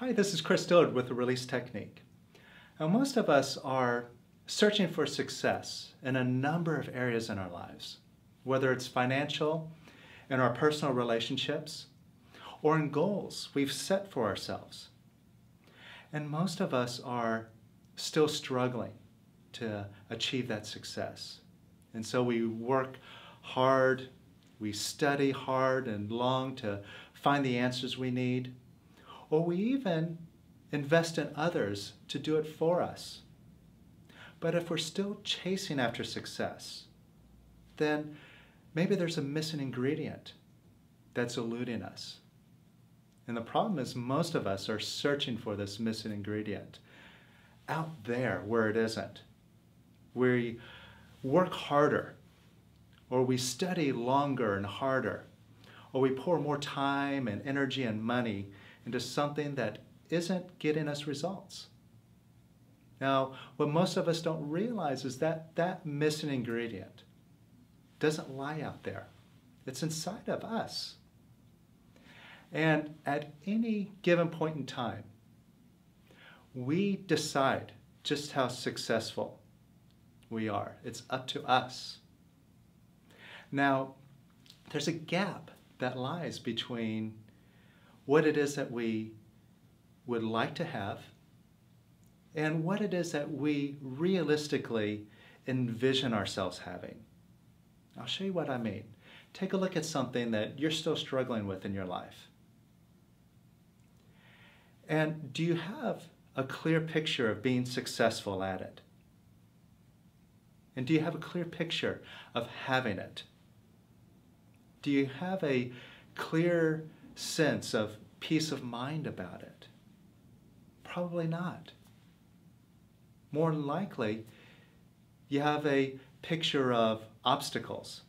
Hi, this is Chris Dillard with the Release Technique. Now, most of us are searching for success in a number of areas in our lives, whether it's financial, in our personal relationships, or in goals we've set for ourselves. And most of us are still struggling to achieve that success. And so we work hard, we study hard and long to find the answers we need, or we even invest in others to do it for us. But if we're still chasing after success, then maybe there's a missing ingredient that's eluding us. And the problem is most of us are searching for this missing ingredient out there where it isn't. We work harder, or we study longer and harder, or we pour more time and energy and money into something that isn't getting us results. Now, what most of us don't realize is that that missing ingredient doesn't lie out there. It's inside of us. And at any given point in time, we decide just how successful we are. It's up to us. Now, there's a gap that lies between what it is that we would like to have and what it is that we realistically envision ourselves having. I'll show you what I mean. Take a look at something that you're still struggling with in your life. And do you have a clear picture of being successful at it? And do you have a clear picture of having it? Do you have a clear sense of peace of mind about it? Probably not. More likely, you have a picture of obstacles,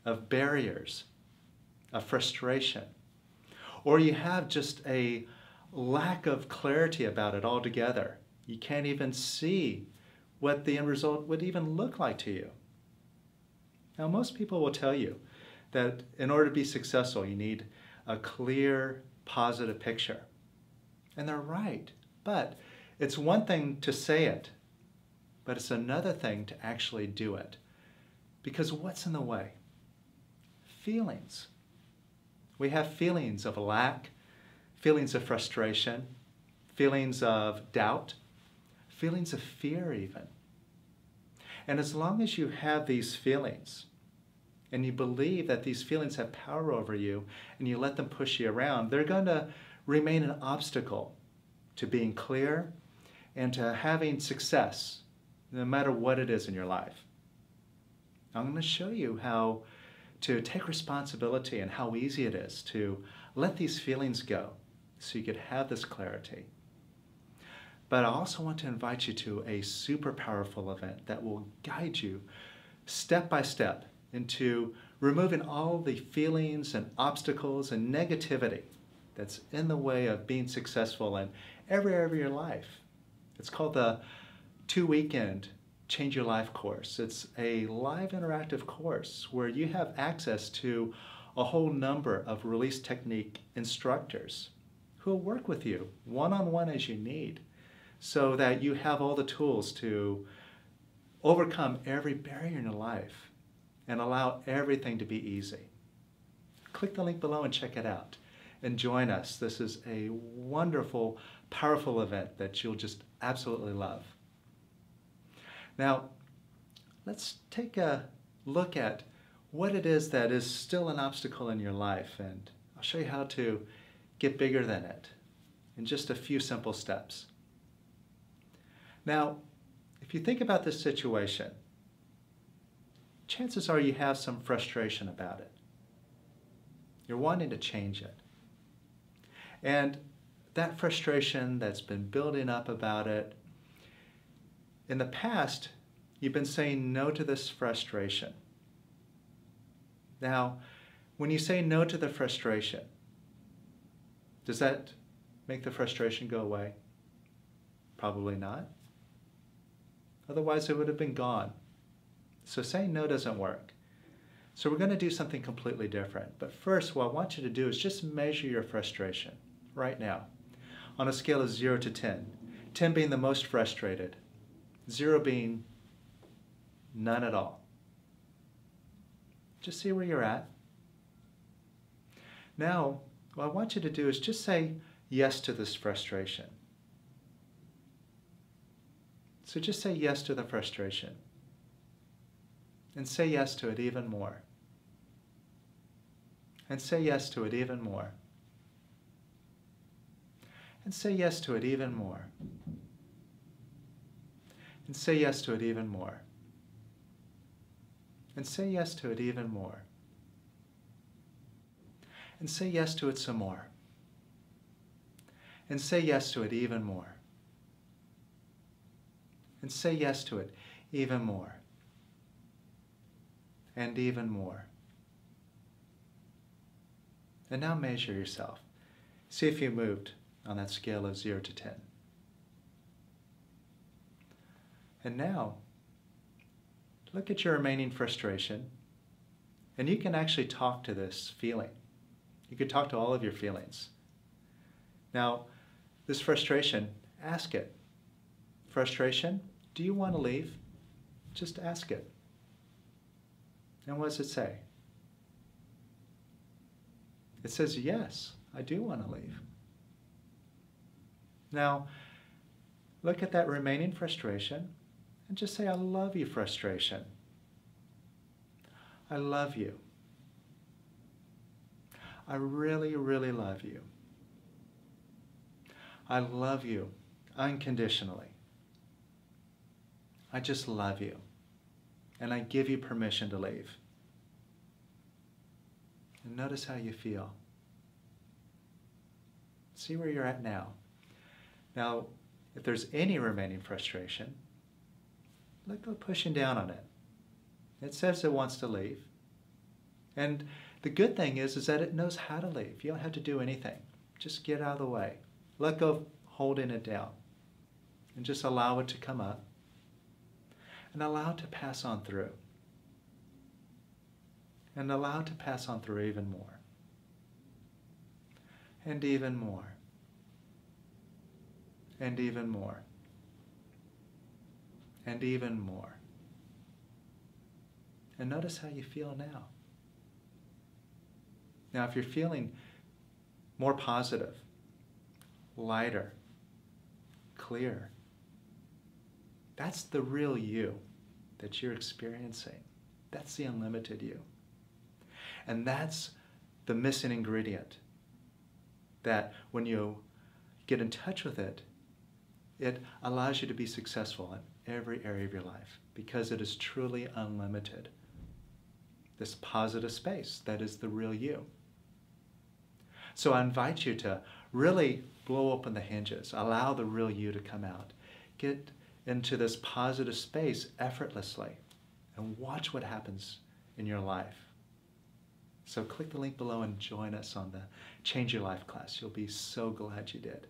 of barriers, of frustration, or you have just a lack of clarity about it altogether. You can't even see what the end result would even look like to you. Now, most people will tell you that in order to be successful, you need a clear, positive picture. And they're right, but it's one thing to say it, but it's another thing to actually do it. Because what's in the way? Feelings. We have feelings of lack, feelings of frustration, feelings of doubt, feelings of fear even. And as long as you have these feelings, and you believe that these feelings have power over you, and you let them push you around, they're going to remain an obstacle to being clear and to having success, no matter what it is in your life. I'm going to show you how to take responsibility and how easy it is to let these feelings go so you could have this clarity. But I also want to invite you to a super powerful event that will guide you step by step into removing all the feelings and obstacles and negativity that's in the way of being successful in every area of your life. It's called the 2-weekend Change Your Life course. It's a live interactive course where you have access to a whole number of Release Technique instructors who will work with you one-on-one as you need so that you have all the tools to overcome every barrier in your life and allow everything to be easy. Click the link below and check it out. And join us. This is a wonderful, powerful event that you'll just absolutely love. Now, let's take a look at what it is that is still an obstacle in your life, and I'll show you how to get bigger than it in just a few simple steps. Now, if you think about this situation, chances are you have some frustration about it. You're wanting to change it. And that frustration that's been building up about it, in the past, you've been saying no to this frustration. Now, when you say no to the frustration, does that make the frustration go away? Probably not. Otherwise, it would have been gone. So saying no doesn't work. So we're going to do something completely different. But first, what I want you to do is just measure your frustration right now. on a scale of 0 to 10. 10 being the most frustrated, 0 being none at all. Just see where you're at. Now, what I want you to do is just say yes to this frustration. So just say yes to the frustration. And say yes to it even more. And say yes to it even more. And say yes to it even more. And say yes to it even more. And say yes to it even more. And say yes to it some more. And say yes to it even more. And say yes to it even more. And even more. And now measure yourself. See if you moved on that scale of 0 to 10. And now, look at your remaining frustration, and you can actually talk to this feeling. You could talk to all of your feelings. Now, this frustration, ask it. Frustration, do you want to leave? Just ask it. And what does it say? It says, yes, I do want to leave. Now, look at that remaining frustration and just say, I love you, frustration. I love you. I really, really love you. I love you unconditionally. I just love you. And I give you permission to leave. And notice how you feel. See where you're at now. Now, if there's any remaining frustration, let go pushing down on it. It says it wants to leave. And the good thing is that it knows how to leave. You don't have to do anything. Just get out of the way. Let go of holding it down. And just allow it to come up. And allow it to pass on through. And allow it to pass on through even more. And even more. And even more. And even more. And notice how you feel now. Now, if you're feeling more positive, lighter, clear, that's the real you that you're experiencing. That's the unlimited you. And that's the missing ingredient. That when you get in touch with it, it allows you to be successful in every area of your life because it is truly unlimited. This positive space, that is the real you. So I invite you to really blow open the hinges, allow the real you to come out. Get into this positive space effortlessly and watch what happens in your life. So click the link below and join us on the Change Your Life class. You'll be so glad you did.